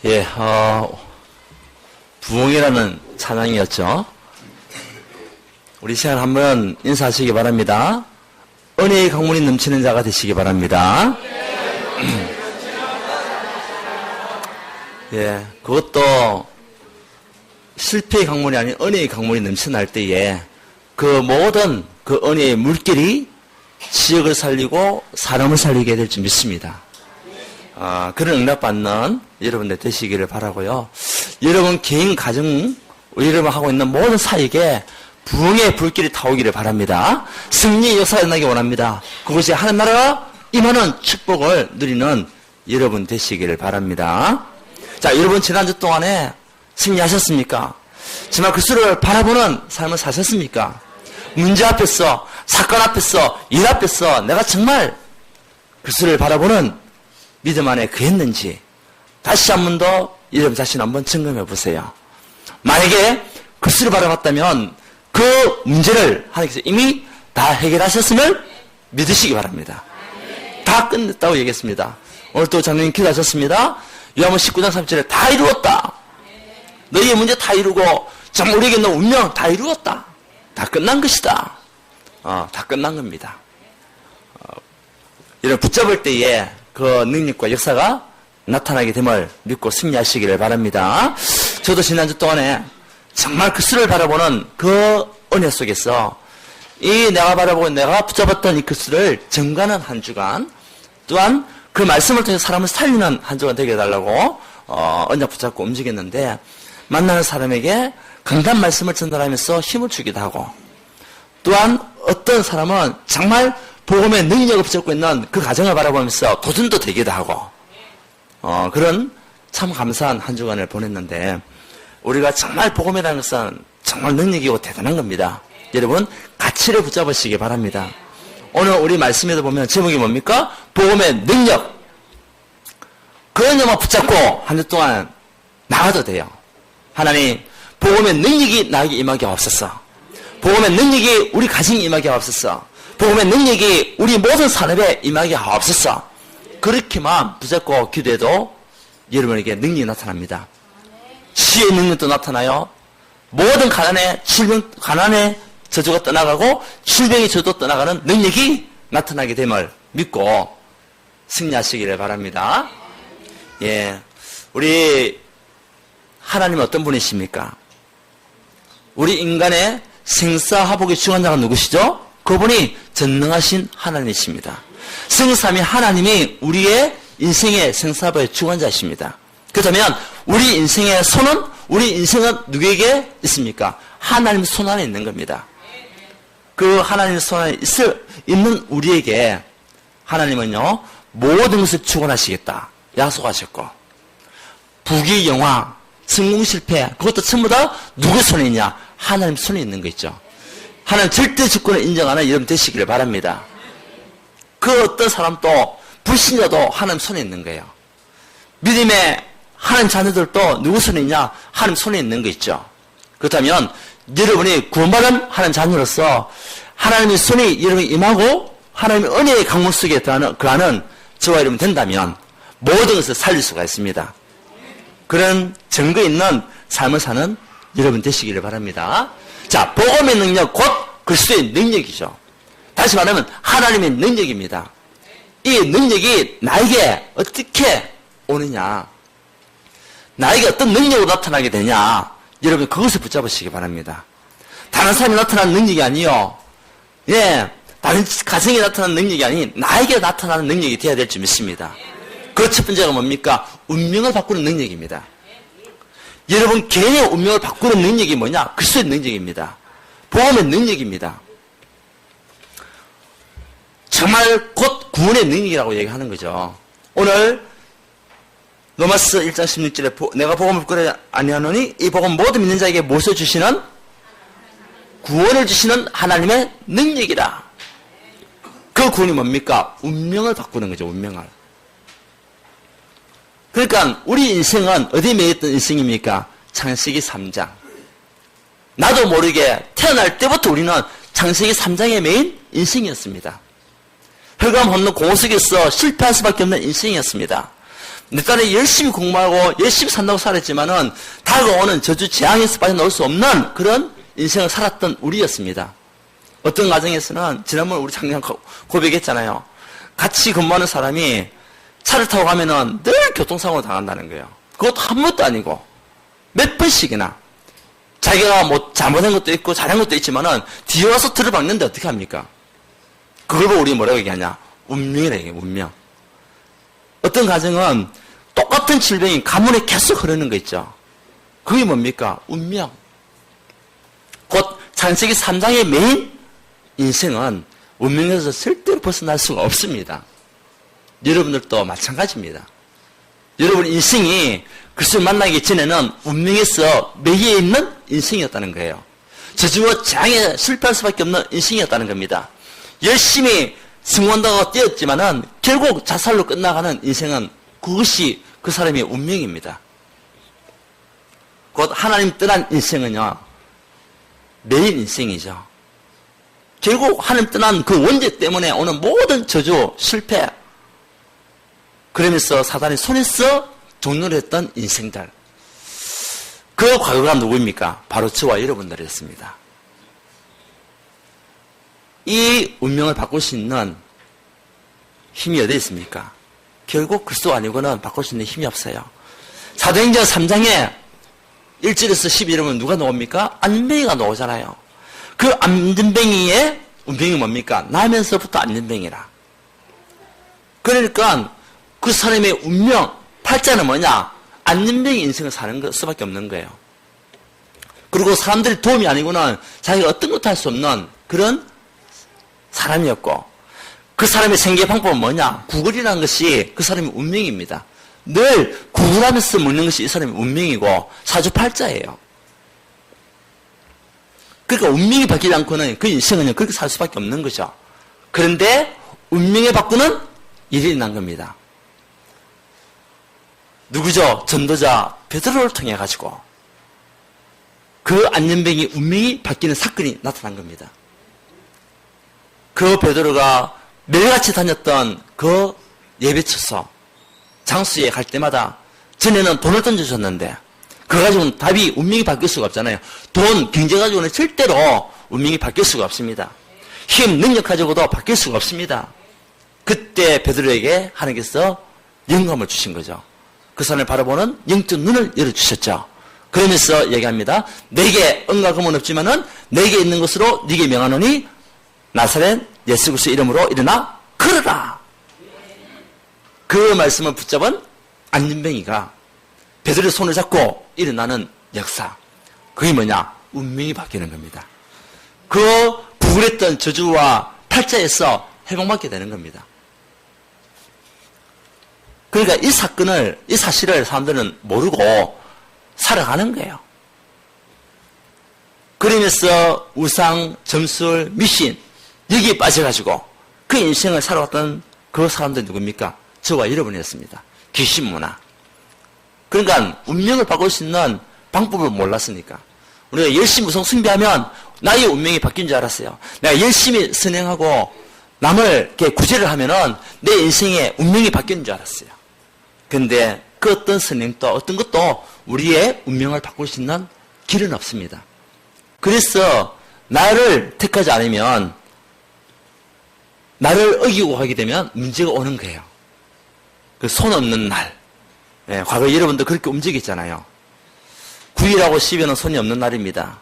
예, 부흥이라는 찬양이었죠. 우리 시간 한번 인사하시기 바랍니다. 은혜의 강물이 넘치는 자가 되시기 바랍니다. 예, 그것도 실패의 강물이 아닌 은혜의 강물이 넘쳐날 때에 그 모든 그 은혜의 물길이 지역을 살리고 사람을 살리게 될 줄 믿습니다. 그런 응답받는 여러분들 되시기를 바라고요. 여러분 개인 가정, 여러분 하고 있는 모든 사역에 부흥의 불길이 타오기를 바랍니다. 승리의 역사가 일어나기 원합니다. 그것이 하나님 나라가 임하는 축복을 누리는 여러분 되시기를 바랍니다. 자, 여러분 지난주 동안에 승리하셨습니까? 정말 그리스도를 바라보는 삶을 사셨습니까? 문제 앞에서, 사건 앞에서, 일 앞에서 내가 정말 그리스도를 바라보는 믿음 안에 그했는지 다시 한 번 더 여러분 자신 한번 점검해 보세요. 만약에 그리스도를 바라봤다면 그 문제를 하나님께서 이미 다 해결하셨음을 믿으시기 바랍니다. 다 끝냈다고 얘기했습니다. 오늘 또 장로님 기도하셨습니다. 요한복음 19장 3절에 다 이루었다. 너희의 문제 다 이루고 정말 우리에게 있는 운명 다 이루었다. 다 끝난 것이다. 다 끝난 겁니다. 이런 붙잡을 때에 그 능력과 역사가 나타나게 됨을 믿고 승리하시기를 바랍니다. 저도 지난주 동안에 정말 그리스도를 바라보는 그 은혜 속에서 이 내가 바라보고 내가 붙잡았던 이 그리스도를 증거하는 한 주간, 또한 그 말씀을 통해 사람을 살리는 한 주간 되게 해달라고 언약 붙잡고 움직였는데, 만나는 사람에게 강단 말씀을 전달하면서 힘을 주기도 하고, 또한 어떤 사람은 정말 복음의 능력을 붙잡고 있는 그 가정을 바라보면서 도전도 되기도 하고, 그런 참 감사한 한 주간을 보냈는데, 우리가 정말 복음이라는 것은 정말 능력이고 대단한 겁니다. 여러분 가치를 붙잡으시기 바랍니다. 오늘 우리 말씀에도 보면 제목이 뭡니까? 복음의 능력. 그런 점만 붙잡고 한 주 동안 나가도 돼요. 하나님, 복음의 능력이 나에게 임하게 없었어. 복음의 능력이 우리 가정에 임하게 없었어. 복음의 능력이 우리 모든 산업에 임하게 없었어. 그렇게만 붙잡고 기도해도 여러분에게 능력이 나타납니다. 치유의 능력도 나타나요. 모든 가난의 저주가 떠나가고 질병의 저주도 떠나가는 능력이 나타나게 됨을 믿고 승리하시기를 바랍니다. 예, 우리 하나님은 어떤 분이십니까? 우리 인간의 생사화복의 주관자가 누구시죠? 그분이 전능하신 하나님이십니다. 성삼위 하나님이 우리의 인생의 생사화복의 주관자이십니다. 그렇다면 우리 인생의 손은, 우리 인생은 누구에게 있습니까? 하나님 손 안에 있는 겁니다. 그 하나님 손 안에 있는 우리에게 하나님은요, 모든 것을 주관하시겠다 약속하셨고, 부귀 영화, 성공 실패, 그것도 전부 다 누구 손에 있냐? 하나님 손에 있는 거 있죠. 하나님 절대 주권을 인정하는 여러분 되시기를 바랍니다. 그 어떤 사람도 불신자도 하나님 손에 있는 거예요. 믿음의 하나님 자녀들도 누구 손에 있냐? 하나님 손에 있는 거 있죠. 그렇다면 여러분이 구원받은 하나님 자녀로서 하나님의 손이 여러분이 임하고 하나님의 은혜의 강물 속에 거하는 저와 여러분 된다면 모든 것을 살릴 수가 있습니다. 그런 증거 있는 삶을 사는 여러분 되시기를 바랍니다. 자, 복음의 능력 곧 그리스도의 능력이죠. 다시 말하면 하나님의 능력입니다. 이 능력이 나에게 어떻게 오느냐, 나에게 어떤 능력으로 나타나게 되냐, 여러분 그것을 붙잡으시기 바랍니다. 다른 사람이 나타나는 능력이 아니요, 예, 다른 가정에 나타나는 능력이 아닌 나에게 나타나는 능력이 되어야 될 줄 믿습니다. 그 첫 번째가 뭡니까? 운명을 바꾸는 능력입니다. 여러분 개인의 운명을 바꾸는 능력이 뭐냐? 그리스도의 능력입니다. 복음의 능력입니다. 정말 곧 구원의 능력이라고 얘기하는 거죠. 오늘 로마서 1장 16절에 내가 복음을 부끄러워하지 아니하노니 이 복음 모든 믿는 자에게 무엇을 주시는? 구원을 주시는 하나님의 능력이라. 그 구원이 뭡니까? 운명을 바꾸는 거죠. 운명을. 그러니까 우리 인생은 어디에 매였던 인생입니까? 창세기 3장. 나도 모르게 태어날 때부터 우리는 창세기 3장에 매인 인생이었습니다. 혈관 없는 공허 속에서 실패할 수밖에 없는 인생이었습니다. 내 딸이 열심히 공부하고 열심히 산다고 살았지만은 다가오는 저주 재앙에서 빠져나올 수 없는 그런 인생을 살았던 우리였습니다. 어떤 가정에서는 지난번 우리 작년 고백했잖아요. 같이 근무하는 사람이 차를 타고 가면은 늘 교통사고 당한다는 거예요. 그것도 한 번도 아니고 몇 번씩이나 자기가 뭐 잘못한 것도 있고 잘한 것도 있지만은 뒤에 와서 들어박는데 어떻게 합니까? 그걸 보고 우리 뭐라고 얘기하냐? 운명이라 얘기해요. 운명. 어떤 가정은 똑같은 질병이 가문에 계속 흐르는 거 있죠. 그게 뭡니까? 운명. 곧 창세기 3장의 메인 인생은 운명에서 절대로 벗어날 수가 없습니다. 여러분들도 마찬가지입니다. 여러분 인생이 그리스도를 만나기 전에는 운명에서 매여 있는 인생이었다는 거예요. 저주와 재앙에 실패할 수밖에 없는 인생이었다는 겁니다. 열심히 승원다가 뛰었지만은 결국 자살로 끝나가는 인생은 그것이 그 사람의 운명입니다. 곧 하나님 떠난 인생은요, 매일 인생이죠. 결국 하나님 떠난 그 원죄 때문에 오는 모든 저주, 실패, 그러면서 사단이 손에서 종료를 했던 인생들. 그 과거가 누구입니까? 바로 저와 여러분들이었습니다. 이 운명을 바꿀 수 있는 힘이 어디에 있습니까? 결국 그리스도 아니고는 바꿀 수 있는 힘이 없어요. 사도행전 3장에 1절에서 12절은 누가 나옵니까? 안전뱅이가 나오잖아요. 그 안전뱅이의 운명이 뭡니까? 나면서부터 안전뱅이라. 그러니까 그 사람의 운명, 팔자는 뭐냐? 안전뱅이 인생을 사는 수밖에 없는 거예요. 그리고 사람들이 도움이 아니고는 자기가 어떤 것도 할 수 없는 그런 사람이었고, 그 사람의 생계 방법은 뭐냐? 구걸이라는 것이 그 사람의 운명입니다. 늘 구걸하면서 먹는 것이 이 사람의 운명이고 사주팔자예요. 그러니까 운명이 바뀌지 않고는 그 인생은 그렇게 살 수밖에 없는 거죠. 그런데 운명을 바꾸는 일이 일어난 겁니다. 누구죠? 전도자 베드로를 통해 가지고 그 안전뱅이 운명이 바뀌는 사건이 나타난 겁니다. 그 베드로가 매일같이 다녔던 그 예배처소 장소에 갈 때마다 전에는 돈을 던져줬는데 그거 가지고는 답이 운명이 바뀔 수가 없잖아요. 돈, 경제 가지고는 절대로 운명이 바뀔 수가 없습니다. 힘, 능력 가지고도 바뀔 수가 없습니다. 그때 베드로에게 하나님께서 영감을 주신 거죠. 그 사람을 바라보는 영적 눈을 열어주셨죠. 그러면서 얘기합니다. 내게 은과 금은 없지만은 내게 있는 것으로 네게 명하노니 나사렛 예수 그리스도의 이름으로 일어나 걸어라. 그 말씀을 붙잡은 안전뱅이가 베드로의 손을 잡고 일어나는 역사. 그게 뭐냐? 운명이 바뀌는 겁니다. 그 구걸했던 저주와 팔자에서 해방받게 되는 겁니다. 그러니까 이 사건을, 이 사실을 사람들은 모르고 살아가는 거예요. 그러면서 우상, 점술, 미신, 여기에 빠져가지고 그 인생을 살아왔던 그 사람들이 누굽니까? 저와 여러분이었습니다. 귀신 문화. 그러니까 운명을 바꿀 수 있는 방법을 몰랐으니까. 우리가 열심히 우상 숭배하면 나의 운명이 바뀐 줄 알았어요. 내가 열심히 선행하고 남을 이렇게 구제를 하면은 내 인생의 운명이 바뀌는 줄 알았어요. 그런데 그 어떤 선행도 어떤 것도 우리의 운명을 바꿀 수 있는 길은 없습니다. 그래서 나를 택하지 않으면 나를 어기고 하게 되면 문제가 오는 거예요. 그 손 없는 날. 예, 과거 여러분도 그렇게 움직였잖아요. 9일하고 10일은 손이 없는 날입니다.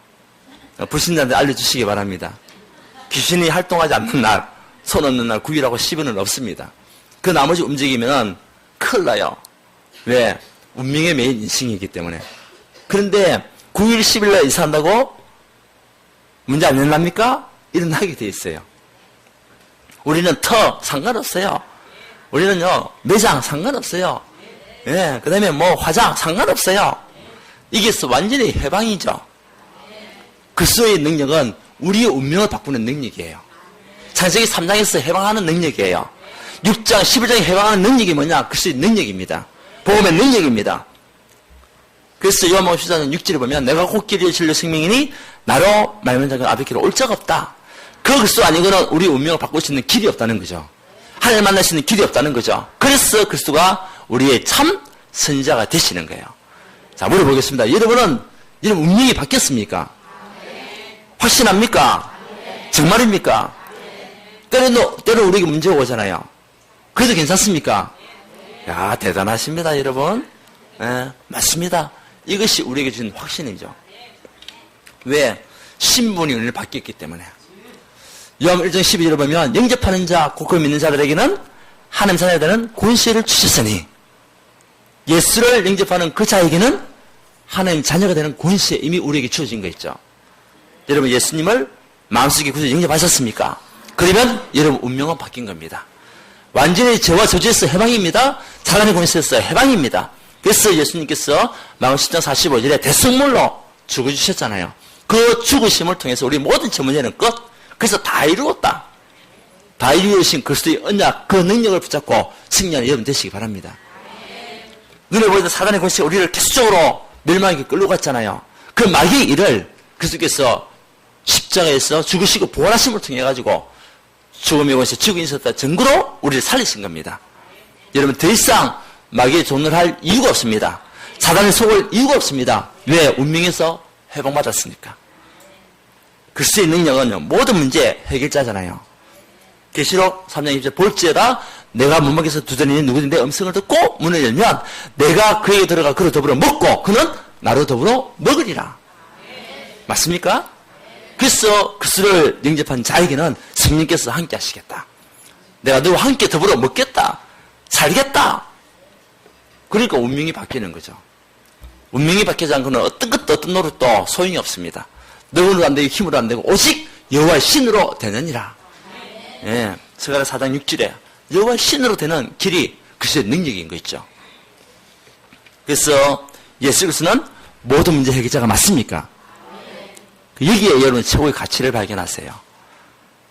불신자한테 알려주시기 바랍니다. 귀신이 활동하지 않는 날, 손 없는 날 9일하고 10일은 없습니다. 그 나머지 움직이면 큰일 나요. 왜? 운명의 메인 인생이기 때문에. 그런데 9일, 10일날 이사한다고 문제 안 일어납니까? 일어나게 돼 있어요. 우리는 터 상관없어요. 우리는요, 매장 상관없어요. 예, 그 다음에 뭐 화장 상관없어요. 이게 완전히 해방이죠. 그리스도의 능력은 우리의 운명을 바꾸는 능력이에요. 창세기 3장에서 해방하는 능력이에요. 6장, 11장에 해방하는 능력이 뭐냐? 그리스도의 능력입니다. 복음의 능력입니다. 그래서 요한복음 14장 6절에 보면 내가 곧 길이요 진리요 생명이니 나로 말면 자가 아버지께로 올 자가 없다. 그 그리스도 아니고는 우리 운명을 바꿀 수 있는 길이 없다는 거죠. 하나님을 만날 수 있는 길이 없다는 거죠. 그래서 그리스도가 우리의 참 선지자가 되시는 거예요. 자, 물어보겠습니다. 여러분 운명이 바뀌었습니까? 확신합니까? 정말입니까? 때로 우리에게 문제가 오잖아요. 그래도 괜찮습니까? 야, 대단하십니다, 여러분. 예, 맞습니다. 이것이 우리에게 주는 확신이죠. 왜? 신분이 오늘 바뀌었기 때문에. 요한복음 1장 12절을 보면 영접하는 자, 곧 그를 믿는 자들에게는 하나님 자녀가 되는 권세를 주셨으니, 예수를 영접하는 그 자에게는 하나님 자녀가 되는 권세 이미 우리에게 주어진 거 있죠. 여러분 예수님을 마음속에 구주 영접하셨습니까? 그러면 여러분 운명은 바뀐 겁니다. 완전히 죄와 저주에서 해방입니다. 사단의 권세에서 해방입니다. 그래서 예수님께서 마가복음 10장 45절에 대성물로 죽어주셨잖아요. 그 죽으심을 통해서 우리 모든 죄 문제는 끝. 그래서 다 이루었다. 다 이루어진 그리스도의 언약, 그 능력을 붙잡고 승리하는 여러분 되시기 바랍니다. 눈에 보이던 사단의 권세가 우리를 계속적으로 멸망하게 끌고 갔잖아요. 그 마귀의 일을 그리스도께서 십자가에서 죽으시고 부활하심을 통해 가지고 죽음의 권세, 죽음이 있었다 증거로 우리를 살리신 겁니다. 여러분 더 이상 마귀의 종을 할 이유가 없습니다. 사단을 속을 이유가 없습니다. 왜? 운명에서 회복받았으니까. 그리스도의 능력은 모든 문제 해결자잖아요. 계시록 3장 20절 볼지어다 내가 문밖에서 두드리니 누구든지 내 음성을 듣고 문을 열면 내가 그에게 들어가 그로 더불어 먹고 그는 나로 더불어 먹으리라. 맞습니까? 그래서 그리스도를 영접한 자에게는 성령께서 함께 하시겠다. 내가 너와 함께 더불어 먹겠다. 살겠다. 그러니까 운명이 바뀌는 거죠. 운명이 바뀌지 않고는 어떤 것도 어떤 노릇도 소용이 없습니다. 너로 안 되고 힘으로 안 되고 오직 여호와의 신으로 되느니라. 예, 스가랴 4장 6절에 여호와의 신으로 되는 길이 그리스도의 능력인 거 있죠. 그래서 예수 그리스도는 모든 문제 해결자가 맞습니까? 여기에 여러분 최고의 가치를 발견하세요.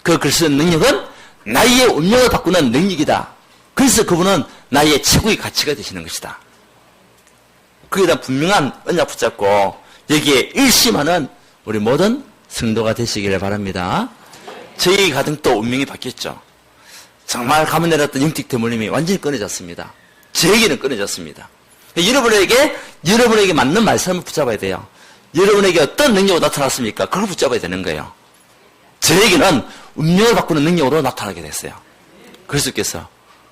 그 그리스도의 능력은 나의 운명을 바꾸는 능력이다. 그래서 그분은 나의 최고의 가치가 되시는 것이다. 그에 대한 분명한 언약 붙잡고 여기에 일심하는 우리 모든 성도가 되시기를 바랍니다. 저희 가정도 운명이 바뀌었죠. 정말 가면 내렸던 영적 대물림이 완전히 끊어졌습니다. 저에게는 끊어졌습니다. 여러분에게 맞는 말씀을 붙잡아야 돼요. 여러분에게 어떤 능력으로 나타났습니까? 그걸 붙잡아야 되는 거예요. 저에게는 운명을 바꾸는 능력으로 나타나게 됐어요. 그리스도께서.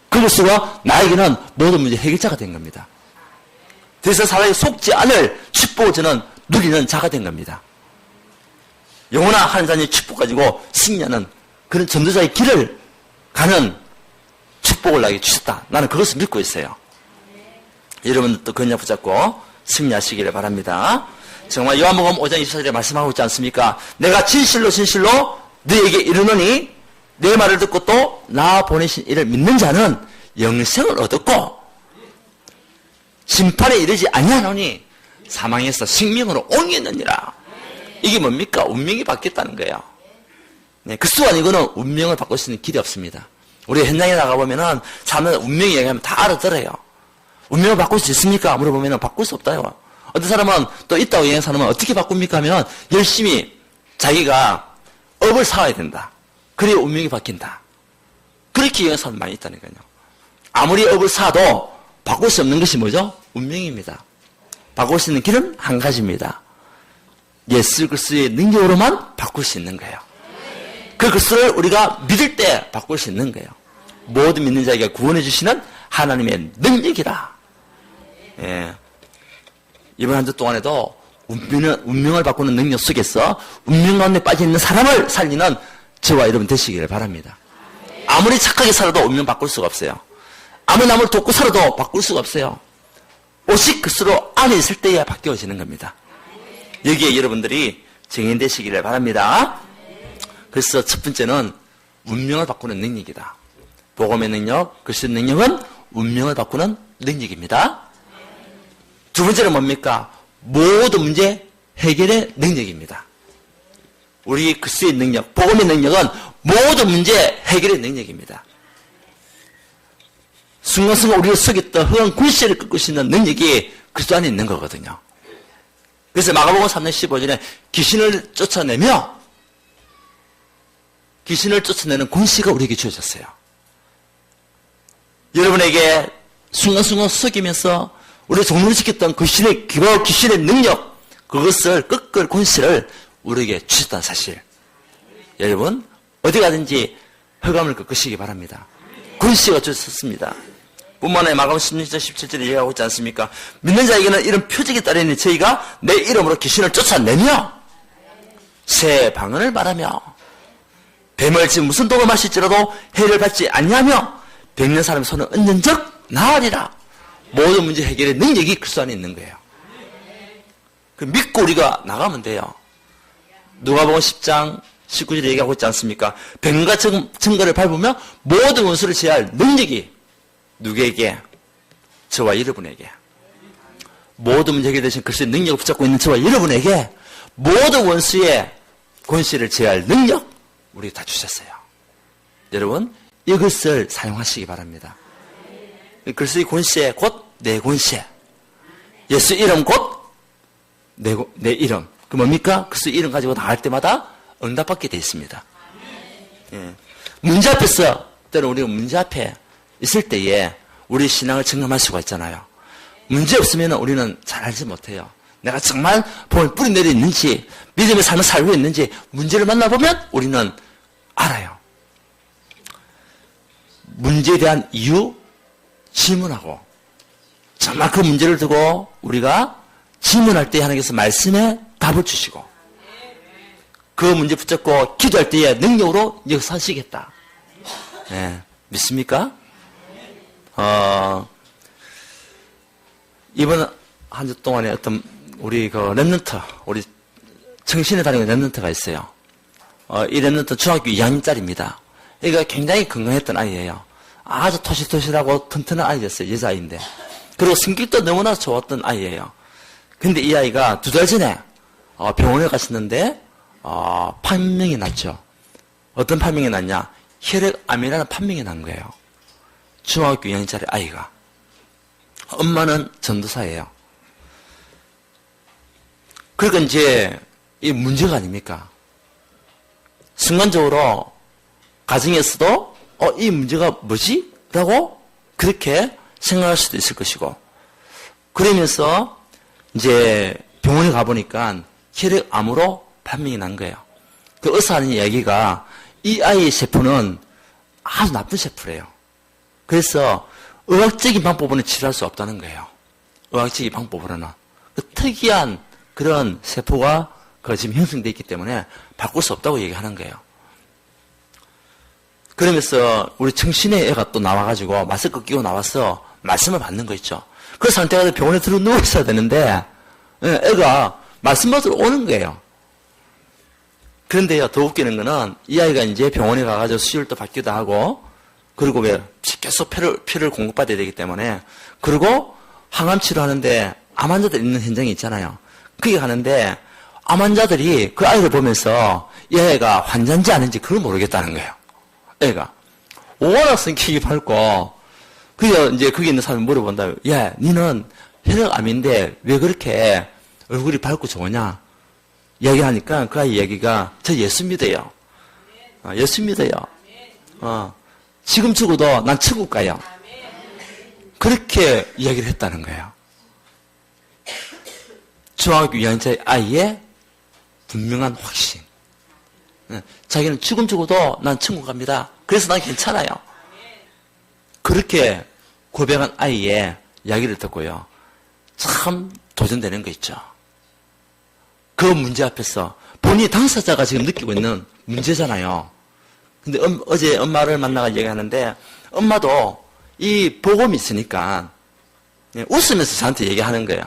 그리스도가 나에게는 모든 문제 해결자가 된 겁니다. 그래서 사람이 속지 않을 축복을 저는 누리는 자가 된 겁니다. 영원한 하나님 자녀의 축복 가지고 승리하는 그런 전도자의 길을 가는 축복을 나에게 주셨다. 나는 그것을 믿고 있어요. 여러분들도 그 언약 붙잡고 승리하시기를 바랍니다. 정말 요한복음 5장 24절에 말씀하고 있지 않습니까? 내가 진실로 너에게 이르노니 내 말을 듣고 또 나 보내신 이를 믿는 자는 영생을 얻었고 심판에 이르지 아니하노니 사망에서 생명으로 옮겼느니라. 이게 뭡니까? 운명이 바뀌었다는 거예요. 네, 그리스도 아니고는 운명을 바꿀 수 있는 길이 없습니다. 우리 현장에 나가보면은 사람은 운명 얘기하면 다 알아들어요. 운명을 바꿀 수 있습니까? 물어보면 바꿀 수 없다요. 어떤 사람은 또 있다고 얘기하는 사람은 어떻게 바꿉니까? 하면 열심히 자기가 업을 사와야 된다. 그래야 운명이 바뀐다. 그렇게 얘기하는 사람 많이 있다니까요. 아무리 업을 사도 바꿀 수 없는 것이 뭐죠? 운명입니다. 바꿀 수 있는 길은 한 가지입니다. 예수 그리스도의 능력으로만 바꿀 수 있는 거예요. 그 그리스도를 우리가 믿을 때 바꿀 수 있는 거예요. 모든 믿는 자에게 구원해 주시는 하나님의 능력이다. 예. 이번 한 주 동안에도 운명을 바꾸는 능력 속에서 운명 가운데 빠져 있는 사람을 살리는 저와 여러분 되시기를 바랍니다. 아무리 착하게 살아도 운명 바꿀 수가 없어요. 아무리 남을 돕고 살아도 바꿀 수가 없어요. 오직 그리스도 안에 있을 때야 바뀌어지는 겁니다. 여기에 여러분들이 증인되시기를 바랍니다. 그래서 첫 번째는 운명을 바꾸는 능력이다. 복음의 능력, 그리스도의 능력은 운명을 바꾸는 능력입니다. 두 번째는 뭡니까? 모든 문제 해결의 능력입니다. 우리 그리스도의 능력, 복음의 능력은 모든 문제 해결의 능력입니다. 순간순간 우리를 속였던 흑암 굴세를 꺾을 수 있는 능력이 그리스도 안에 있는 거거든요. 그래서 마가복음 3장 15절에 귀신을 쫓아내는 권세가 우리에게 주어졌어요. 여러분에게 순간순간 속이면서 우리 종료시켰던 그 귀신의 능력, 그것을 꺾을 권세를 우리에게 주셨다는 사실. 여러분, 어디 가든지 흑암을 꺾으시기 바랍니다. 권세가 주셨습니다. 뿐만 아니라 마가복음 16장 17절에 얘기하고 있지 않습니까? 믿는 자에게는 이런 표적이 따르니 저희가 내 이름으로 귀신을 쫓아내며 새 방언을 말하며 뱀을 지금 무슨 독을 마실지라도 해를 받지 아니하며 병든 사람의 손을 얹은 적 나으리라. 모든 문제 해결의 능력이 그리스도 안에 있는 거예요. 그 믿고 우리가 나가면 돼요. 누가복음 10장 19절에 얘기하고 있지 않습니까? 뱀과 증거를 밟으며 모든 원수를 제할 능력이 누구에게? 저와 여러분에게. 모든 문제 해결되신 그리스도의 능력을 붙잡고 있는 저와 여러분에게 모든 원수의 권세를 제할 능력 우리 다 주셨어요. 여러분, 이것을 사용하시기 바랍니다. 그리스도의 권세 곧 내 권세. 예수 이름 곧 내 이름. 그 뭡니까? 그리스도 이름 가지고 나갈 때마다 응답받게 되어 있습니다. 예. 문제 앞에서, 때로 우리가 문제 앞에 있을 때에 우리 신앙을 증명할 수가 있잖아요. 문제 없으면 우리는 잘 알지 못해요. 내가 정말 복음을 뿌리 내려 있는지, 믿음의 삶을 살고 있는지, 문제를 만나보면 우리는 알아요. 문제에 대한 이유, 질문하고, 정말 그 문제를 두고 우리가 질문할 때 하나님께서 말씀에 답을 주시고, 그 문제 붙잡고 기도할 때에 능력으로 역사하시겠다. 네, 믿습니까? 이번 한 주 동안에 어떤 우리 그 랩런트, 우리 청신에 다니는 랩런트가 있어요. 이 랩런트 중학교 2학년짜리입니다. 얘가 굉장히 건강했던 아이예요. 아주 토실토실하고 튼튼한 아이였어요. 여자아이인데. 그리고 성격도 너무나 좋았던 아이예요. 근데 이 아이가 2달 전에 병원에 갔었는데 판명이 났죠. 어떤 판명이 났냐? 혈액암이라는 판명이 난 거예요. 중학교 2학년짜리 아이가. 엄마는 전도사예요. 그러니까 이제 이 문제가 아닙니까? 순간적으로 가정에서도 이 문제가 뭐지? 라고 그렇게 생각할 수도 있을 것이고, 그러면서 이제 병원에 가보니까 혈액암으로 판명이 난 거예요. 그 의사 하는 이야기가 이 아이의 세포는 아주 나쁜 세포래요. 그래서 의학적인 방법으로는 치료할 수 없다는 거예요. 의학적인 방법으로는. 그 특이한 그런 세포가 지금 형성되어 있기 때문에 바꿀 수 없다고 얘기하는 거예요. 그러면서 우리 청신의 애가 또 나와가지고 마스크 끼고 나와서 말씀을 받는 거 있죠. 그 상태가 병원에 들어 누워 있어야 되는데 애가 말씀 받으러 오는 거예요. 그런데요, 더 웃기는 거는 이 아이가 이제 병원에 가가지고 수혈도 받기도 하고, 그리고 왜 계속 피를 공급받아야 되기 때문에, 그리고 항암 치료하는데 암 환자들 있는 현장이 있잖아요. 거기 가는데 암 환자들이 그 아이를 보면서 이 아이가 환자인지 아닌지 그걸 모르겠다는 거예요. 애가 워낙 성격이 밝고, 그래서 이제 거기 있는 사람이 물어본다. 야, 니는 혈액암인데 왜 그렇게 얼굴이 밝고 좋으냐? 이야기하니까 그 아이 이야기가 저 예수 믿어요. 예수 믿어요. 지금 죽어도 난 천국 가요. 그렇게 이야기를 했다는 거예요. 중학교 2학년짜리 아이의 분명한 확신. 자기는 지금 죽어도 난 천국 갑니다. 그래서 난 괜찮아요. 그렇게 고백한 아이의 이야기를 듣고요. 참 도전되는 거 있죠. 그 문제 앞에서 본인이 당사자가 지금 느끼고 있는 문제잖아요. 근데 어제 엄마를 만나가 얘기하는데 엄마도 이 복음이 있으니까 웃으면서 저한테 얘기하는 거예요.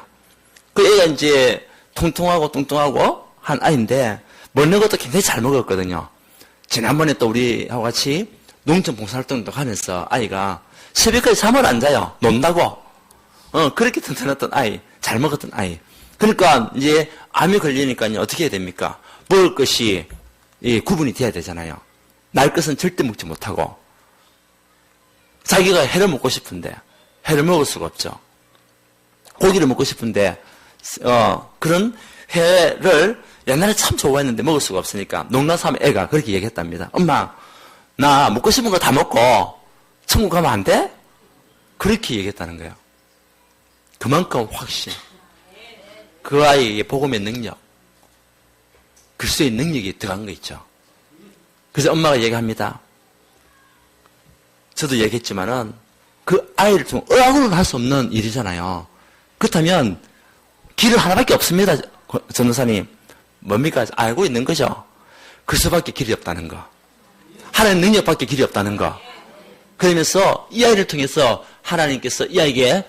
그 애가 이제 통통하고 뚱뚱하고 한 아이인데 먹는 것도 굉장히 잘 먹었거든요. 지난번에 또 우리하고 같이 농촌 봉사활동도 하면서 아이가 새벽까지 잠을 안 자요. 논다고. 그렇게 튼튼했던 아이, 잘 먹었던 아이. 그러니까 이제 암이 걸리니까 어떻게 해야 됩니까? 먹을 것이 구분이 돼야 되잖아요. 날 것은 절대 먹지 못하고, 자기가 회를 먹고 싶은데 회를 먹을 수가 없죠. 고기를 먹고 싶은데 그런 회를 옛날에 참 좋아했는데 먹을 수가 없으니까 농담삼아 애가 그렇게 얘기했답니다. 엄마, 나 먹고 싶은 거 다 먹고 천국 가면 안 돼? 그렇게 얘기했다는 거예요. 그만큼 확신. 그 아이의 복음의 능력, 글쓰의 능력이 들어간 거 있죠. 그래서 엄마가 얘기합니다. 저도 얘기했지만은 그 아이를 좀 의학으로는 할 수 없는 일이잖아요. 그렇다면 길은 하나밖에 없습니다. 전도사님. 뭡니까? 알고 있는 거죠. 그 수밖에 길이 없다는 거. 하나님 능력밖에 길이 없다는 거. 그러면서 이 아이를 통해서 하나님께서 이 아이에게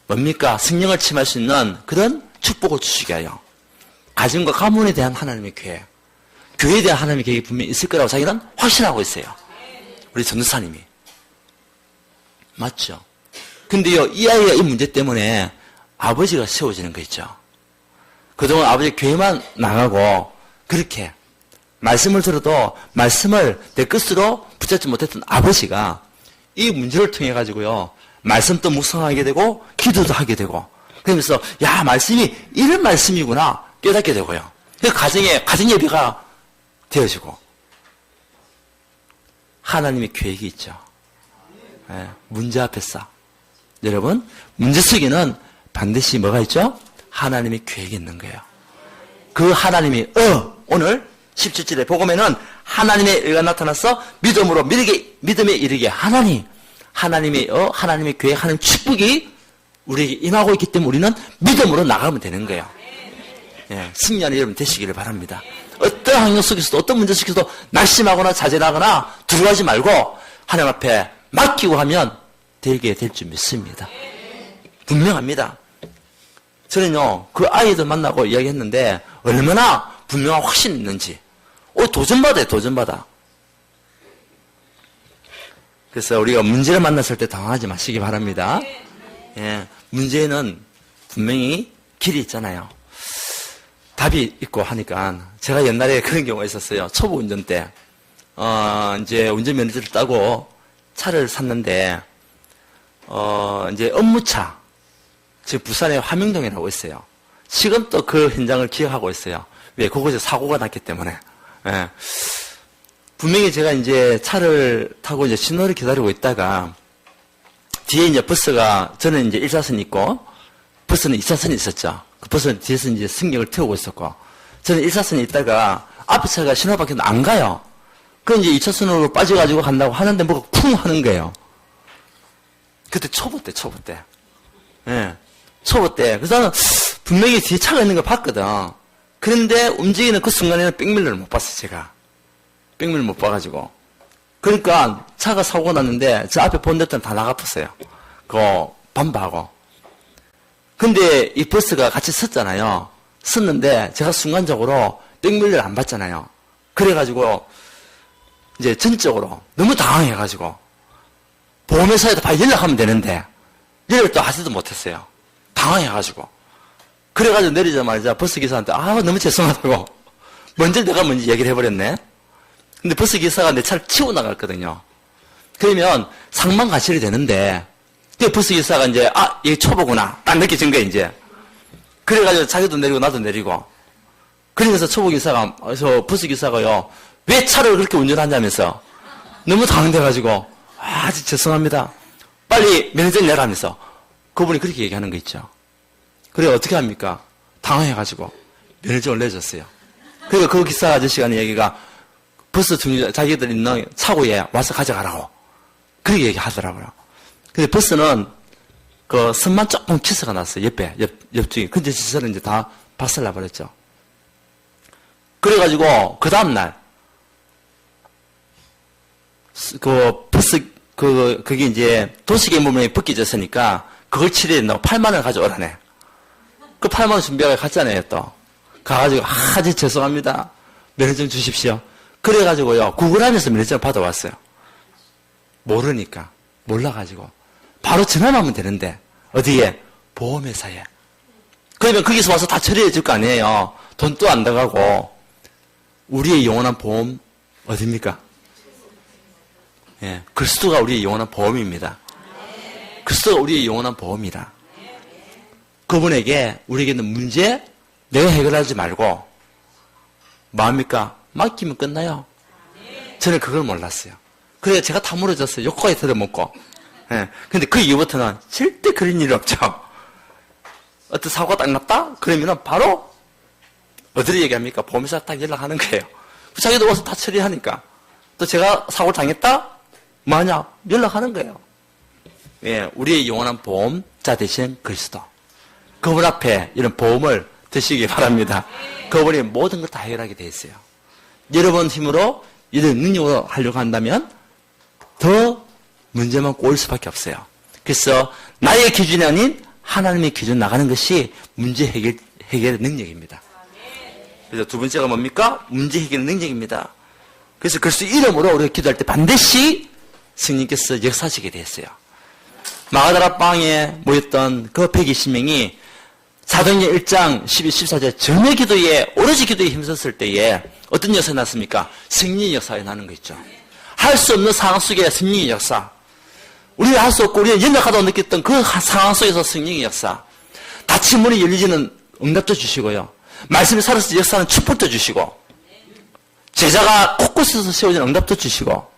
뭡니까? 성령을 침할 수 있는 그런 축복을 주시게 하여 가정과 가문에 대한 하나님의 계획, 교회에 대한 하나님의 계획이 분명히 있을 거라고 자기는 확신하고 있어요. 우리 전도사님이. 맞죠? 근데요, 이 아이가 이 문제 때문에 아버지가 세워지는 거 있죠. 그동안 아버지 교회만 나가고 그렇게 말씀을 들어도 말씀을 내 끝으로 붙잡지 못했던 아버지가 이 문제를 통해 가지고요, 말씀도 묵상하게 되고 기도도 하게 되고 그러면서 야, 말씀이 이런 말씀이구나 깨닫게 되고요. 그 가정 예배가 되어지고 하나님의 계획이 있죠. 네, 문제 앞에서 여러분, 문제 속에는 반드시 뭐가 있죠? 하나님의 계획이 있는 거예요. 그 하나님이 오늘 17절의 복음에는 하나님의 의가 나타나서 믿음에 이르게 하나님의 계획, 하나님 축복이 우리에게 임하고 있기 때문에 우리는 믿음으로 나가면 되는 거예요. 예, 승리하는 여러분 되시기를 바랍니다. 어떤 환경 속에서도 어떤 문제 속에서도 낙심하거나 좌절하거나 두려워하지 말고 하나님 앞에 맡기고 하면 되게 될 줄 믿습니다. 분명합니다. 저는요, 그 아이들 만나고 이야기했는데 얼마나 분명한 확신이 있는지 도전받아요. 도전받아. 그래서 우리가 문제를 만났을 때 당황하지 마시기 바랍니다. 예, 문제는 분명히 길이 있잖아요. 답이 있고 하니까 제가 옛날에 그런 경우가 있었어요. 초보 운전 때 이제 운전면허증을 따고 차를 샀는데 이제 업무차, 지금 부산에 화명동이라고 있어요. 지금 또 그 현장을 기억하고 있어요. 왜? 그곳에 사고가 났기 때문에. 예. 분명히 제가 이제 차를 타고 이제 신호를 기다리고 있다가 뒤에 이제 버스가, 저는 이제 1차선이 있고 버스는 2차선이 있었죠. 그 버스는 뒤에서 이제 승객을 태우고 있었고 저는 1차선에 있다가 앞에 차가 신호 바뀌었는데 안 가요. 그 이제 2차선으로 빠져가지고 간다고 하는데 뭐가 쿵 하는 거예요. 그때 초보 때. 예. 초보 때. 그래서 나는 분명히 뒤에 차가 있는 걸 봤거든. 그런데 움직이는 그 순간에는 백밀러를 못 봤어, 제가. 백밀러 못 봐가지고. 그러니까 차가 사고가 났는데 저 앞에 본네트는 다 나가봤어요. 그 범퍼하고. 근데 이 버스가 같이 섰잖아요. 섰는데 제가 순간적으로 백밀러를 안 봤잖아요. 그래가지고 이제 전적으로 너무 당황해가지고 보험회사에다 빨리 연락하면 되는데 연락도 하지도 못했어요. 당황해가지고. 그래가지고 내리자마자 버스기사한테 너무 죄송하다고 먼저 얘기를 해버렸네. 근데 버스기사가 내 차를 치고 나갔거든요. 그러면 상망가실이 되는데 그 버스기사가 이제 얘 초보구나 딱 느껴진 거야 이제. 그래가지고 자기도 내리고 나도 내리고. 그러면서 초보기사가 그래서 버스기사가요, 왜 차를 그렇게 운전하냐면서 너무 당황돼가지고 죄송합니다. 빨리 면허증 내라면서 그분이 그렇게 얘기하는 거 있죠. 그래 어떻게 합니까? 당황해가지고 면허증을 내줬어요. 그리고 그 기사 아저씨가 하는 얘기가 버스 중지 자기들 있는 차고에 와서 가져가라고 그렇게 얘기하더라고요. 근데 버스는 그 선만 조금 키스가 났어요. 옆쪽에. 근데 저는 이제 다 박살나버렸죠. 그래가지고 그 다음날 그 버스 그게 이제 도시계물명이 벗겨졌으니까 그걸 치료해 된다고 8만 원 가져오라네. 그 8만 원 준비하고 갔잖아요, 또. 가가지고, 죄송합니다. 면허증 주십시오. 그래가지고요, 구글하면서 면허증을 받아왔어요. 모르니까. 몰라가지고. 바로 전화만 하면 되는데, 어디에? 보험회사에. 그러면 거기서 와서 다 처리해 줄 거 아니에요. 돈도 안 들어가고. 우리의 영원한 보험, 어딥니까? 예, 그리스도가 우리의 영원한 보험입니다. 그리스도가 우리의 영원한 보험이다. 그분에게 우리에게 있는 문제 내가 해결하지 말고 뭐합니까? 맡기면 끝나요. 저는 그걸 몰랐어요. 그래서 제가 다 무너졌어요. 욕까지 들어먹고 예. 근데 그 이후부터는 절대 그런 일이 없죠. 어떤 사고가 딱 났다? 그러면은 바로 어디를 얘기합니까? 보험회사 딱 연락하는 거예요. 자기도 와서 다 처리하니까. 또 제가 사고를 당했다? 뭐하냐? 연락하는 거예요. 예, 우리의 영원한 보험자 대신 그리스도. 그분 앞에 이런 보험을 드시기 바랍니다. 그분이 모든 걸 다 해결하게 돼 있어요. 여러분 힘으로 이런 능력으로 하려고 한다면 더 문제만 꼬일 수밖에 없어요. 그래서 나의 기준이 아닌 하나님의 기준 나가는 것이 문제 해결의 능력입니다. 그래서 두 번째가 뭡니까? 문제 해결의 능력입니다. 그래서 그리스도 이름으로 우리가 기도할 때 반드시 성령께서 역사하시게 되었어요. 마가다라 방에 모였던 그 120명이 사도행전 1장 12, 14절 전의 기도에 오로지 기도에 힘썼을 때에 어떤 역사가 났습니까? 성령의 역사가 나는 거 있죠. 할 수 없는 상황 속에 성령의 역사. 우리가 할 수 없고 우리가 연약하다고 느꼈던 그 상황 속에서 성령의 역사. 닫힌 문이 열리지는 응답도 주시고요. 말씀이 살아서 역사는 축복도 주시고 제자가 곳곳에서 세워지는 응답도 주시고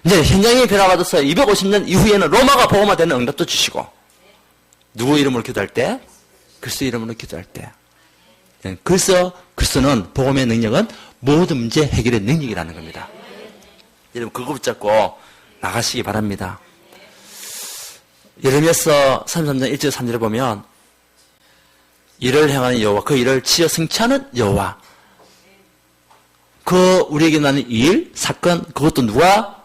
이제 현장에 변화받아서 250년 이후에는 로마가 복음화되는 응답도 주시고 누구 이름으로 기도할 때? 그리스도 이름으로 기도할 때. 그래서 그리스도는 복음의 능력은 모든 문제 해결의 능력이라는 겁니다. 여러분 그거 붙잡고 나가시기 바랍니다. 예레미야서 33장 1절 3절에 보면 일을 행하는 여호와 그 일을 지어 성취하는 여호와 그 우리에게 나는 일, 사건 그것도 누가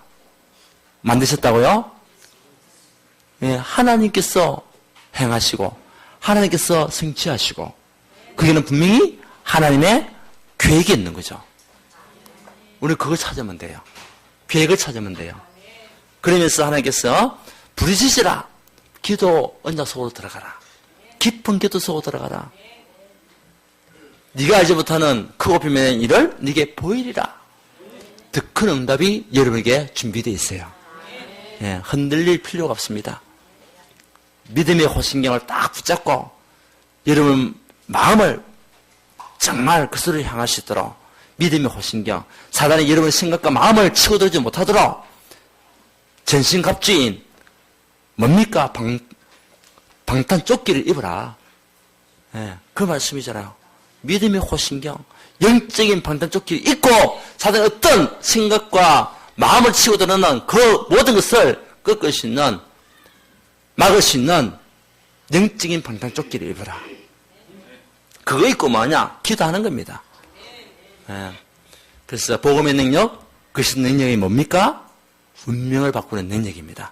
만드셨다고요? 예, 하나님께서 행하시고 하나님께서 성취하시고 그게는 분명히 하나님의 계획이 있는 거죠. 우리 그걸 찾으면 돼요. 계획을 찾으면 돼요. 그러면서 하나님께서 부르짖으라. 기도 언약 속으로 들어가라. 깊은 기도 속으로 들어가라. 네가 알지 못하는 크고 비밀한 일을 네게 보이리라. 더 큰 응답이 여러분에게 준비되어 있어요. 예, 흔들릴 필요가 없습니다. 믿음의 호신경을 딱 붙잡고 여러분 마음을 정말 그리스도를 향하시도록 믿음의 호신경, 사단이 여러분의 생각과 마음을 치고들지 못하도록 전신갑주인 뭡니까? 방탄 조끼를 입어라. 예, 그 말씀이잖아요. 믿음의 호신경, 영적인 방탄 조끼를 입고 사단의 어떤 생각과 마음을 치고들는 그 모든 것을 꺾을 수 있는, 막을 수 있는 영적인 방탄 조끼를 입어라. 그거 입고 뭐하냐? 기도하는 겁니다. 예. 그래서 복음의 능력, 그리스도 능력이 뭡니까? 운명을 바꾸는 능력입니다.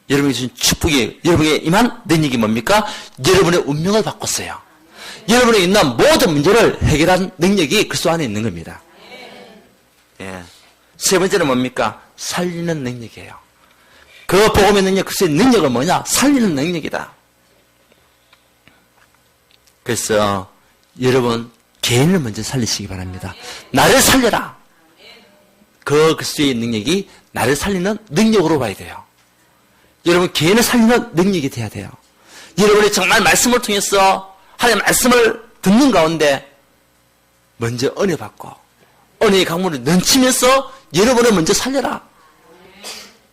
여러분이 주신 축복이, 여러분에게 임한 능력이 뭡니까? 여러분의 운명을 바꿨어요. 여러분에 있는 모든 문제를 해결한 능력이 그리스도 안에 있는 겁니다. 예. 세 번째는 뭡니까? 살리는 능력이에요. 그 복음의 능력, 그리스도의 능력은 뭐냐? 살리는 능력이다. 그래서 여러분 개인을 먼저 살리시기 바랍니다. 나를 살려라. 그 그리스도의 능력이 나를 살리는 능력으로 봐야 돼요. 여러분 개인을 살리는 능력이 돼야 돼요. 여러분이 정말 말씀을 통해서 하나님의 말씀을 듣는 가운데 먼저 은혜 받고 은혜의 강물을 넘치면서 여러분을 먼저 살려라.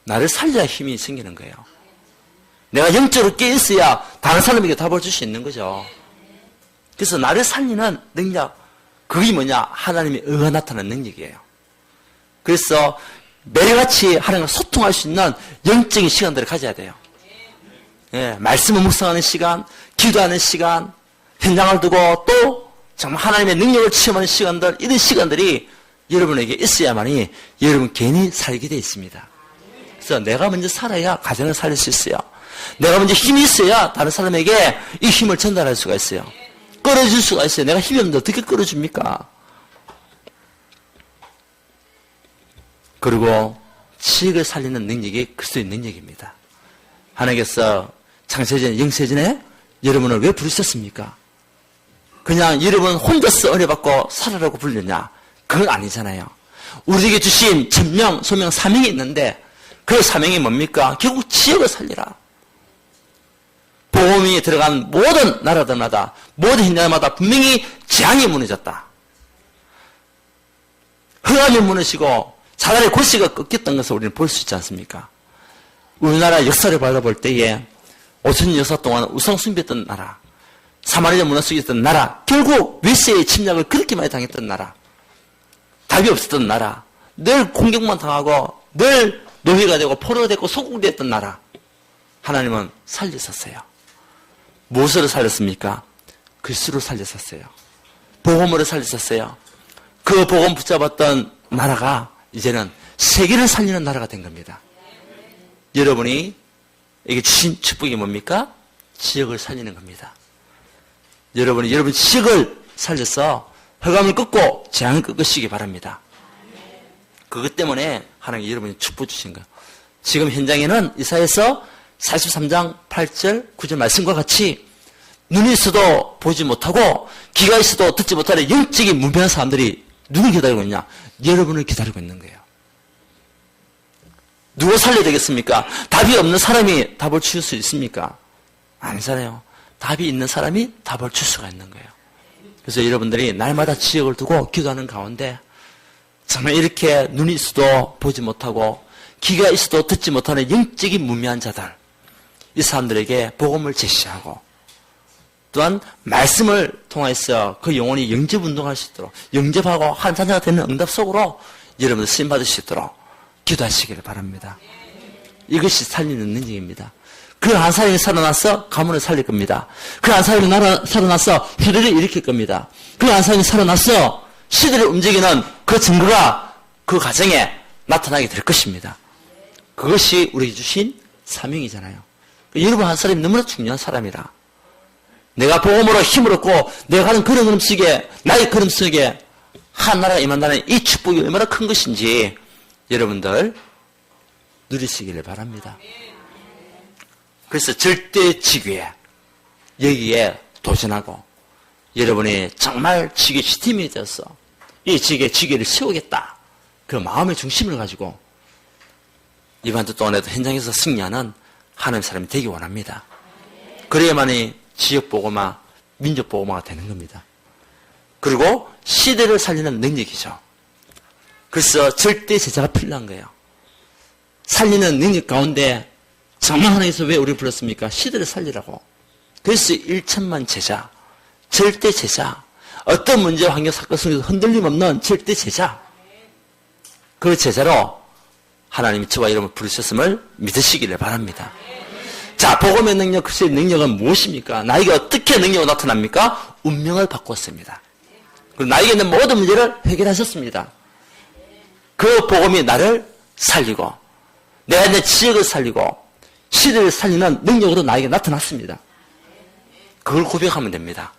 나를 살려야 힘이 생기는 거예요. 내가 영적으로 깨어 있어야 다른 사람에게 답을 줄 수 있는 거죠. 그래서 나를 살리는 능력, 그게 뭐냐? 하나님의 의가 나타나는 능력이에요. 그래서 매일같이 하나님과 소통할 수 있는 영적인 시간들을 가져야 돼요. 예, 말씀을 묵상하는 시간, 기도하는 시간, 현장을 두고 또 정말 하나님의 능력을 체험하는 시간들, 이런 시간들이 여러분에게 있어야만이 여러분 개인이 살게 되어 있습니다. 그래서 내가 먼저 살아야 가정을 살릴 수 있어요. 내가 먼저 힘이 있어야 다른 사람에게 이 힘을 전달할 수가 있어요. 끌어줄 수가 있어요. 내가 힘이 없는데 어떻게 끌어줍니까? 그리고 지식을 살리는 능력이 그리스도의 능력입니다. 하나님께서 창세전, 영세전에 여러분을 왜 부르셨습니까? 그냥 여러분 혼자서 은혜 받고 살아라고 불렀냐? 그건 아니잖아요. 우리에게 주신 천명, 소명, 사명이 있는데 그 사명이 뭡니까? 결국 지역을 살리라. 복음이 들어간 모든 나라들마다 모든 현장마다 분명히 재앙이 무너졌다. 흑암이 무너지고 사단의 골씨가 꺾였던 것을 우리는 볼 수 있지 않습니까? 우리나라 역사를 바라볼 때에 5천년 역사 동안 우상숭배했던 나라, 사마리아 문화 속에 있던 나라, 결국 외세의 침략을 그렇게 많이 당했던 나라, 답이 없었던 나라, 늘 공격만 당하고 늘 노예가 되고 포로가 되고 소국되었던 나라, 하나님은 살리셨어요. 무엇으로 살렸습니까? 글씨로 살리셨어요. 복음으로 살리셨어요. 그 복음 붙잡았던 나라가 이제는 세계를 살리는 나라가 된 겁니다. 여러분이 이게 주신 축복이 뭡니까? 지역을 살리는 겁니다. 여러분이 여러분 지역을 살려서 흑암을 끊고 재앙을 끊으시기 바랍니다. 그것 때문에 하나님이 여러분이 축복 주신 거예요. 지금 현장에는 이사야서 43장 8절 9절 말씀과 같이 눈이 있어도 보지 못하고 귀가 있어도 듣지 못하는 영적인 무명한 사람들이 누굴 기다리고 있냐? 여러분을 기다리고 있는 거예요. 누가 살려야 되겠습니까? 답이 없는 사람이 답을 줄 수 있습니까? 아니잖아요. 답이 있는 사람이 답을 줄 수가 있는 거예요. 그래서 여러분들이 날마다 지역을 두고 기도하는 가운데 정말 이렇게 눈이 있어도 보지 못하고 귀가 있어도 듣지 못하는 영적인 무미한 자들, 이 사람들에게 복음을 제시하고 또한 말씀을 통해서 그 영혼이 영접운동할 수 있도록 영접하고 한 찬자가 되는 응답 속으로 여러분들 쓰임받을 수 있도록 기도하시기를 바랍니다. 이것이 살리는 능력입니다. 그 한 사람이 살아나서 가문을 살릴 겁니다. 그 한 사람이 살아나서 회를 일으킬 겁니다. 그 한 사람이 살아나서 시대를 움직이는 그 증거가 그 가정에 나타나게 될 것입니다. 그것이 우리에게 주신 사명이잖아요. 여러분 한 사람이 너무나 중요한 사람이라. 내가 복음으로 힘을 얻고 내가 가는 그런 걸음 속에 나의 걸음 속에 한 나라가 임한다는 이 축복이 얼마나 큰 것인지 여러분들 누리시기를 바랍니다. 그래서 절대 지교에 여기에 도전하고 여러분이 정말 지교 지킴이 되어서 이 지교를 세우겠다. 그 마음의 중심을 가지고 이번 주 동안에도 현장에서 승리하는 하나님의 사람이 되기 원합니다. 그래야만이 지역보고마, 민족보고마가 되는 겁니다. 그리고 시대를 살리는 능력이죠. 그래서 절대 제자가 필요한 거예요. 살리는 능력 가운데 정말 하나님께서 왜 우리를 불렀습니까? 시대를 살리라고. 그래서 1천만 제자, 절대 제자, 어떤 문제와 환경 사건 속에서 흔들림 없는 절대 제자, 그 제자로 하나님이 저와 여러분을 부르셨음을 믿으시기를 바랍니다. 자, 복음의 능력, 그리스도의 능력은 무엇입니까? 나에게 어떻게 능력이 나타납니까? 운명을 바꿨습니다. 그리고 나에게 있는 모든 문제를 해결하셨습니다. 그 복음이 나를 살리고 내가 있는 지역을 살리고 시대를 살리는 능력으로 나에게 나타났습니다. 그걸 고백하면 됩니다.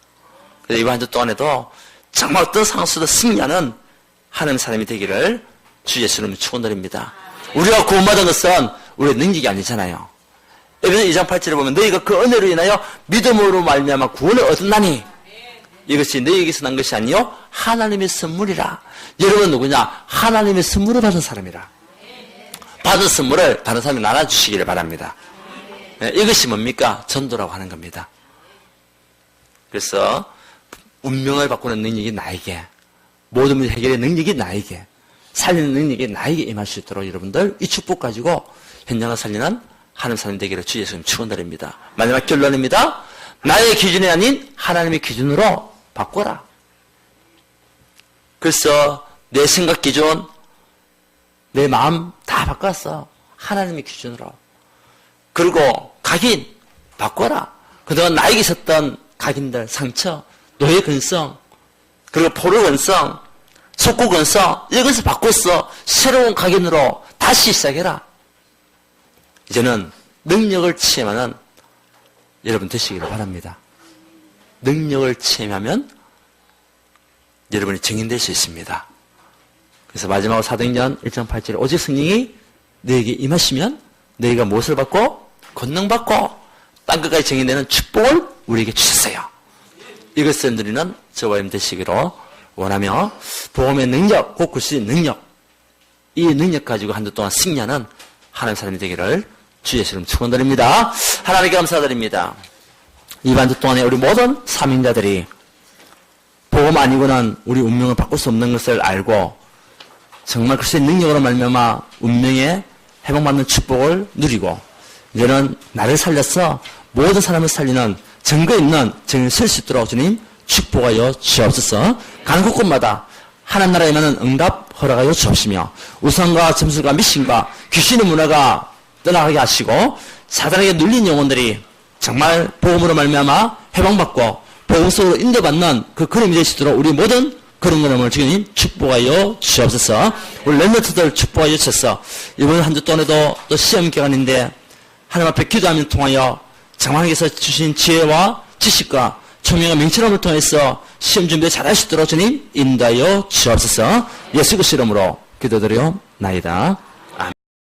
그래서 이번 한 주 동안에도 정말 어떤 상황 속에서 승리하는 하나님의 사람이 되기를 주 예수님을 축원드립니다. 우리가 구원받은 것은 우리의 능력이 아니잖아요. 에베소 2장 8절에 보면 너희가 그 은혜로 인하여 믿음으로 말미암아 구원을 얻었나니 이것이 너희에게서 난 것이 아니요 하나님의 선물이라. 여러분 누구냐? 하나님의 선물을 받은 사람이라. 받은 선물을 다른 사람이 나눠주시기를 바랍니다. 이것이 뭡니까? 전도라고 하는 겁니다. 그래서 운명을 바꾸는 능력이 나에게, 모든 문제 해결의 능력이 나에게, 살리는 능력이 나에게 임할 수 있도록 여러분들 이 축복 가지고 현장을 살리는 하나님 사람 되기를 주 예수님 축원드립니다. 마지막 결론입니다. 나의 기준이 아닌 하나님의 기준으로 바꿔라. 그래서 내 생각 기준, 내 마음 다 바꿨어. 하나님의 기준으로. 그리고 각인 바꿔라. 그동안 나에게 있었던 각인들, 상처, 노예 근성, 그리고 포로 근성, 속고 근성, 이것을 바꿨어. 새로운 각인으로 다시 시작해라. 이제는 능력을 체험하는 여러분 되시기를 바랍니다. 능력을 체험하면 여러분이 증인될 수 있습니다. 그래서 마지막으로 사도행전 1장 8절에 오직 성령이 너에게 임하시면 너희가 무엇을 받고 권능받고 땅끝까지 증인되는 축복을 우리에게 주셨어요. 이것을 누리는 저와 여러분 되시기로 원하며 복음의 능력, 곧 그리스도의 능력, 이 능력 가지고 한 주 동안 승리하는 하나님의 사람이 되기를 주 예수님 축원드립니다. 하나님께 감사드립니다. 이번 주 동안에 우리 모든 사명자들이 복음 아니고는 우리 운명을 바꿀 수 없는 것을 알고 정말 그리스도의 능력으로 말미암아 운명의 회복받는 축복을 누리고 이제는 나를 살려서 모든 사람을 살리는 증거 있는 증인을 설 수 있도록 주님 축복하여 주옵소서. 가는 곳곳마다 하나님 나라에 임하는 응답 허락하여 주옵시며 우상과 점술과 미신과 귀신의 문화가 떠나가게 하시고 사단에게 눌린 영혼들이 정말 복음으로 말미암아 해방받고 복음 속으로 인도받는 그 그림이 될 수 있도록 우리 모든 그런 그림을 주님 축복하여 주옵소서. 우리 렘넌트들 축복하여 주셔서 이번 한 주 동안에도 또 시험 기간인데 하나님 앞에 기도하며 통하여 장관님께서 주신 지혜와 지식과 총명한 명철함을 통해서 시험 준비 잘할 수 있도록 주님 인도하여 주옵소서. 예수 그리스도 이름으로 기도드려나이다.